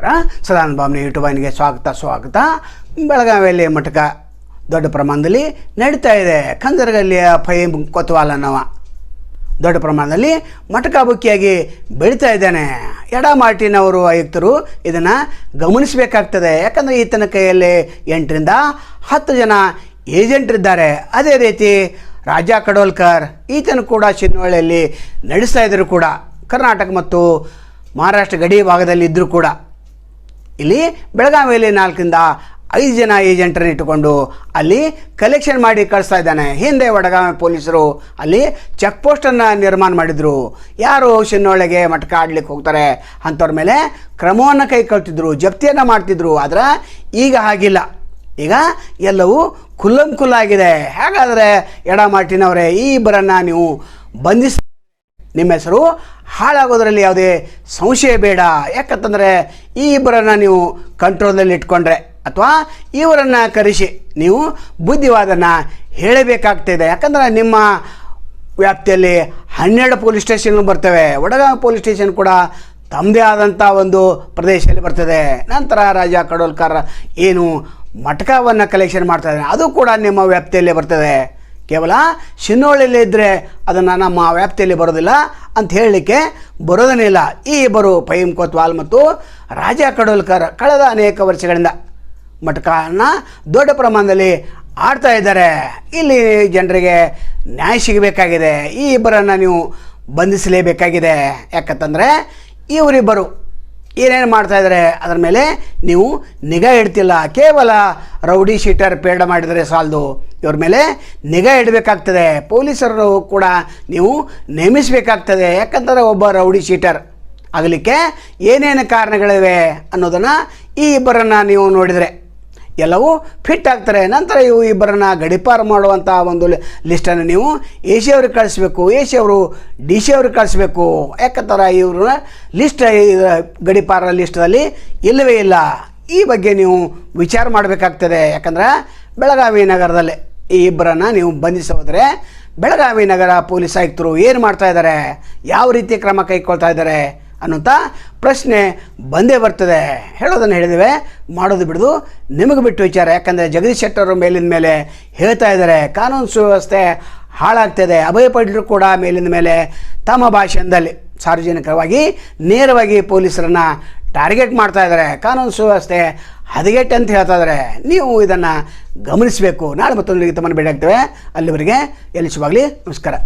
ನಮಸ್ಕಾರ. ಸದಾನಂದ ಬಾಂಬ್ನಿ ಯೂಟ್ಯೂಬ್ ವಾಹಿನಿಗೆ ಸ್ವಾಗತ. ಬೆಳಗಾವಿಯಲ್ಲಿ ಮಟಕ ದೊಡ್ಡ ಪ್ರಮಾಣದಲ್ಲಿ ನಡೀತಾ ಇದೆ. ಕಂದರಗಲ್ಲಿಯ ಫಹೀಂ ಕೊತ್ವಾಲ್ ಅನ್ನವ ದೊಡ್ಡ ಪ್ರಮಾಣದಲ್ಲಿ ಮಟಕ ಬುಕ್ಕಿಯಾಗಿ ಬೆಳೀತಾ ಇದ್ದಾನೆ. ಎಡ ಮಾರ್ಟಿನ್ ಅವರು ಆಯುಕ್ತರು ಇದನ್ನು ಗಮನಿಸಬೇಕಾಗ್ತದೆ. ಯಾಕಂದರೆ ಈತನ ಕೈಯಲ್ಲಿ 8 ರಿಂದ 10 ಜನ ಏಜೆಂಟ್ರಿದ್ದಾರೆ. ಅದೇ ರೀತಿ ರಾಜಾ ಕಡೋಲ್ಕರ್ ಈತನು ಕೂಡ ಚಿನ್ನವಳ್ಳಿಯಲ್ಲಿ ನಡೆಸ್ತಾ ಇದ್ದರು ಕೂಡ. ಕರ್ನಾಟಕ ಮತ್ತು ಮಹಾರಾಷ್ಟ್ರ ಗಡಿ ಭಾಗದಲ್ಲಿ ಇದ್ದರೂ ಕೂಡ ಇಲ್ಲಿ ಬೆಳಗಾವಿಯಲ್ಲಿ 4 ರಿಂದ 5 ಜನ ಏಜೆಂಟರನ್ನು ಇಟ್ಟುಕೊಂಡು ಅಲ್ಲಿ ಕಲೆಕ್ಷನ್ ಮಾಡಿ ಕಳಿಸ್ತಾ ಇದ್ದಾನೆ. ಹಿಂದೆ ವಡಗಾವಿ ಪೊಲೀಸರು ಅಲ್ಲಿ ಚೆಕ್ ಪೋಸ್ಟನ್ನು ನಿರ್ಮಾಣ ಮಾಡಿದರು. ಯಾರು ಚಿನ್ನವಳ್ಳಿಗೆ ಮಟಕ ಆಡ್ಲಿಕ್ಕೆ ಹೋಗ್ತಾರೆ ಅಂಥವ್ರ ಮೇಲೆ ಕ್ರಮವನ್ನು ಕೈಗೊಳ್ತಿದ್ರು, ಜಪ್ತಿಯನ್ನು ಮಾಡ್ತಿದ್ರು. ಆದರೆ ಈಗ ಹಾಗಿಲ್ಲ. ಈಗ ಎಲ್ಲವೂ ಖುಲ್ಲಾಗಿದೆ. ಹಾಗಾದರೆ ಎಡ ಮಾರ್ಟಿನವರೇ, ಈ ಇಬ್ಬರನ್ನು ನೀವು ಬಂಧಿಸಿ ನಿಮ್ಮ ಹೆಸರು ಹಾಳಾಗೋದ್ರಲ್ಲಿ ಯಾವುದೇ ಸಂಶಯ ಬೇಡ. ಯಾಕಂತಂದರೆ ಈ ಇಬ್ಬರನ್ನು ನೀವು ಕಂಟ್ರೋಲ್ನಲ್ಲಿ ಇಟ್ಕೊಂಡ್ರೆ ಅಥವಾ ಇವರನ್ನು ಕರೆಸಿ ನೀವು ಬುದ್ಧಿವಾದನ ಹೇಳಬೇಕಾಗ್ತಿದೆ. ಯಾಕಂದರೆ ನಿಮ್ಮ ವ್ಯಾಪ್ತಿಯಲ್ಲಿ 12 ಪೊಲೀಸ್ ಸ್ಟೇಷನ್ ಬರ್ತವೆ. ವಡಗಾವಿ ಪೊಲೀಸ್ ಸ್ಟೇಷನ್ ಕೂಡ ತಮ್ಮದೇ ಆದಂಥ ಒಂದು ಪ್ರದೇಶದಲ್ಲಿ ಬರ್ತದೆ. ನಂತರ ರಾಜಾ ಕಡೋಲ್ಕರ್ ಏನು ಮಟಕವನ್ನು ಕಲೆಕ್ಷನ್ ಮಾಡ್ತಾಯಿದ್ದಾರೆ ಅದು ಕೂಡ ನಿಮ್ಮ ವ್ಯಾಪ್ತಿಯಲ್ಲೇ ಬರ್ತದೆ. ಕೇವಲ ಚಿನ್ನವಳ್ಳಿಯಲ್ಲಿ ಇದ್ದರೆ ಅದನ್ನು ನಮ್ಮ ವ್ಯಾಪ್ತಿಯಲ್ಲಿ ಬರೋದಿಲ್ಲ ಅಂತ ಹೇಳಲಿಕ್ಕೆ ಬರೋದೇ ಇಲ್ಲ. ಈ ಇಬ್ಬರು ಫಹೀಂ ಕೊತ್ವಾಲ್ ಮತ್ತು ರಾಜಾ ಕಡೋಲ್ಕರ್ ಕಳೆದ ಅನೇಕ ವರ್ಷಗಳಿಂದ ಮಟಕವನ್ನು ದೊಡ್ಡ ಪ್ರಮಾಣದಲ್ಲಿ ಆಡ್ತಾ ಇದ್ದಾರೆ. ಇಲ್ಲಿ ಜನರಿಗೆ ನ್ಯಾಯ ಸಿಗಬೇಕಾಗಿದೆ. ಈ ಇಬ್ಬರನ್ನು ನೀವು ಬಂಧಿಸಲೇಬೇಕಾಗಿದೆ. ಯಾಕಂತಂದರೆ ಇವರಿಬ್ಬರು ಏನೇನು ಮಾಡ್ತಾಯಿದ್ದಾರೆ ಅದರ ಮೇಲೆ ನೀವು ನಿಗಾ ಇಡ್ತಿಲ್ಲ. ಕೇವಲ ರೌಡಿ ಶೀಟರ್ ಪೇಡ ಮಾಡಿದರೆ ಸಾಲದು, ಇವ್ರ ಮೇಲೆ ನಿಗಾ ಇಡಬೇಕಾಗ್ತದೆ. ಪೊಲೀಸರು ಕೂಡ ನೀವು ನೇಮಿಸಬೇಕಾಗ್ತದೆ. ಯಾಕಂದರೆ ಒಬ್ಬ ರೌಡಿ ಶೀಟರ್ ಆಗಲಿಕ್ಕೆ ಏನೇನು ಕಾರಣಗಳಿವೆ ಅನ್ನೋದನ್ನು ಈ ಇಬ್ಬರನ್ನು ನೀವು ನೋಡಿದರೆ ಎಲ್ಲವೂ ಫಿಟ್ ಆಗ್ತಾರೆ. ನಂತರ ಇವು ಇಬ್ಬರನ್ನು ಗಡಿಪಾರು ಮಾಡುವಂಥ ಒಂದು ಲಿಸ್ಟನ್ನು ನೀವು ಎ ಸಿ ಅವ್ರಿಗೆ ಕಳಿಸ್ಬೇಕು, ಎ ಸಿ ಅವರು ಡಿ ಸಿ ಅವ್ರಿಗೆ ಕಳಿಸ್ಬೇಕು. ಯಾಕಂತಾರೆ ಇವ್ರ ಲಿಸ್ಟ್ ಗಡಿಪಾರ ಲಿಸ್ಟಲ್ಲಿ ಇಲ್ಲವೇ ಇಲ್ಲ. ಈ ಬಗ್ಗೆ ನೀವು ವಿಚಾರ ಮಾಡಬೇಕಾಗ್ತದೆ. ಯಾಕಂದರೆ ಬೆಳಗಾವಿ ನಗರದಲ್ಲಿ ಈ ಇಬ್ಬರನ್ನು ನೀವು ಬಂಧಿಸೋದ್ರೆ ಬೆಳಗಾವಿ ನಗರ ಪೊಲೀಸ್ ಆಯುಕ್ತರು ಏನು ಮಾಡ್ತಾ ಇದ್ದಾರೆ, ಯಾವ ರೀತಿ ಕ್ರಮ ಕೈಗೊಳ್ತಾ ಇದ್ದಾರೆ ಅನ್ನೋಂಥ ಪ್ರಶ್ನೆ ಬಂದೇ ಬರ್ತದೆ. ಹೇಳೋದನ್ನು ಹೇಳಿದ್ದೇವೆ, ಮಾಡೋದು ಬಿಡೋದು ನಿಮಗೆ ಬಿಟ್ಟು ವಿಚಾರ. ಯಾಕಂದರೆ ಜಗದೀಶ್ ಶೆಟ್ಟರ್ ಮೇಲಿನ ಮೇಲೆ ಹೇಳ್ತಾ ಇದ್ದಾರೆ ಕಾನೂನು ಸುವ್ಯವಸ್ಥೆ ಹಾಳಾಗ್ತದೆ. ಅಭಯ ಪಾಟೀಲ್ ಕೂಡ ಮೇಲಿನ ಮೇಲೆ ತಮ್ಮ ಭಾಷೆಯಲ್ಲಿ ಸಾರ್ವಜನಿಕವಾಗಿ ನೇರವಾಗಿ ಪೊಲೀಸರನ್ನು ಟಾರ್ಗೆಟ್ ಮಾಡ್ತಾ ಇದ್ದಾರೆ. ಕಾನೂನು ಸುವ್ಯವಸ್ಥೆ ಹದಗೆಟ್ಟು ಅಂತ ಹೇಳ್ತಾ ಇದ್ದಾರೆ. ನೀವು ಇದನ್ನು ಗಮನಿಸಬೇಕು. ನಾಳೆ ಮತ್ತೊಂದು ತಮ್ಮನ್ನು ಭೇಟಿ ಆಗ್ತೇವೆ. ಅಲ್ಲಿವರೆಗೆ ಎಲ್ಲಿ ಶುಭಾಗಲಿ. ನಮಸ್ಕಾರ.